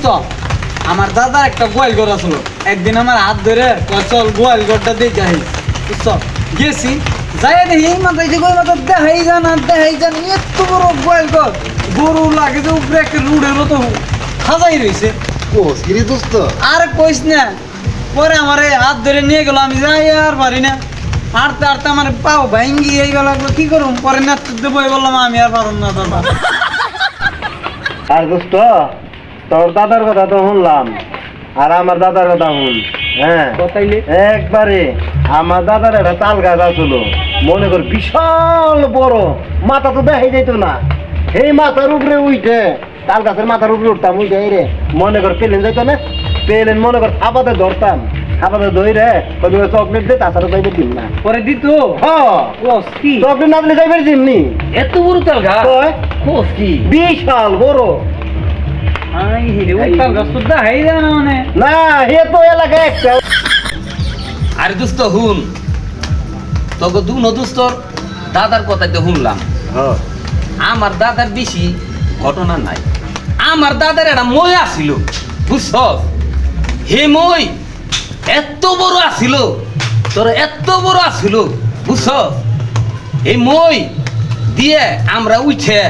দোস্ত আমার দাদার একটা গোয়াল ঘর আসলো একদিন আমার হাত ধরে কয় চল গোয়াল ঘরটা দিয়ে যাই বুঝছ গেছি যাই দেখি এই মাথায় যে গোয়াল মাথা দেখাই যান আর দেখাই যান এত বড় গোয়াল ঘর গরু লাগে যে উপরে একটা রুডের মতো সাজাই রয়েছে কিরে দোস্ত আর কইস না পরে আমার হাত ধরে নিয়ে গেল আমি যাই আর পারি না হাঁটতে হাঁটতে আমার পাও ভাঙ্গি এই লাগলো কি করুম পরে না দেবো বললাম আমি আর পারুম না দাদা আর দোস্ত তোর দাদার কথা তো শুনলাম আর আমার দাদার কথা শুন হ্যাঁ কথাইলে একবারে আমার দাদার একটা তাল গাছ আসলো মনে কর বিশাল বড় মাথা তো দেখাই যাইতো না এই মাথার উপরে উঠে তাল গাছের মাথার উপরে উঠতাম উঠে রে মনে কর পেলেন যাইতো না পেলেন মনে কর থাপাতে ধরতাম থাপাতে ধরে চকলেট দিয়ে তাছাড়া যাইবে দিন না পরে দিত কি চকলেট না দিলে যাইবে দিননি এত বড় তাল গাছ কোস কি বিশাল বড় আই হিরে ওই তাল গাছ তো দেখাই যায় না মানে না হে তো এলাকায় একটা আরে দোস্ত হুন তোকে দু নদুস্তর দাদার কথাই তো শুনলাম আমার দাদার বেশি ঘটনা নাই আমার দাদার একটা মই আসিল বুঝছ হে মই এত বড় আসিল তোর এত বড় আসিল বুঝছ এই মই দিয়ে আমরা উঠে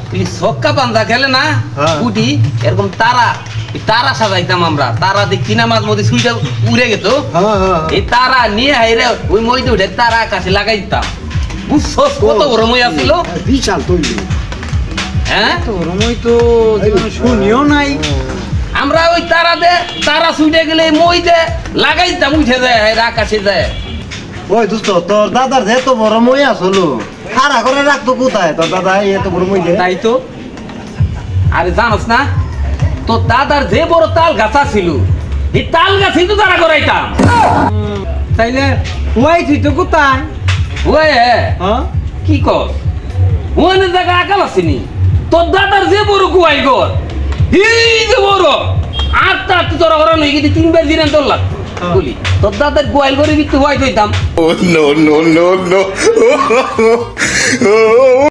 তুই সক্কা পান্দা খেলে না উঠি এরকম তারা তারা সাজাইতাম আমরা তারা দেখি না মাঝ মধ্যে সুইটা উড়ে গেত এই তারা নিয়ে হাইরে ওই মইতে উঠে তারা আকাশে লাগাই দিতাম বুঝছস কত বড় মই আসছিল বিশাল তৈরি হ্যাঁ তোর মই তো জীবনে শুনিও নাই আমরা ওই তারা সুইটে গেলে এই মই দে লাগাই দিতাম উঠে যায় হাইরে আকাশে যায় ওই দোস্ত তোর দাদার যে এত বড় মই আসলো খাড়া করে রাখতো কোথায় তোর দাদা এত বড় মই তাই তো আরে জানোস না তোর দাদার যে বড় তাল গাছা ছিল এই তাল গাছই তো তারা করাইতাম তাইলে ওই তুই তো কোথায় ওয়ে হ্যাঁ কি কর ওখানে জায়গা আকাল আসেনি তোর দাদার যে বড় গুয়াই গর এই যে বড় আটটা আটটা তোরা ওরা নই কিন্তু তিনবার দিন তোর লাগতো বলি তোর দাদার গোয়াল করে বিত্তু হইতাম Oh no no no no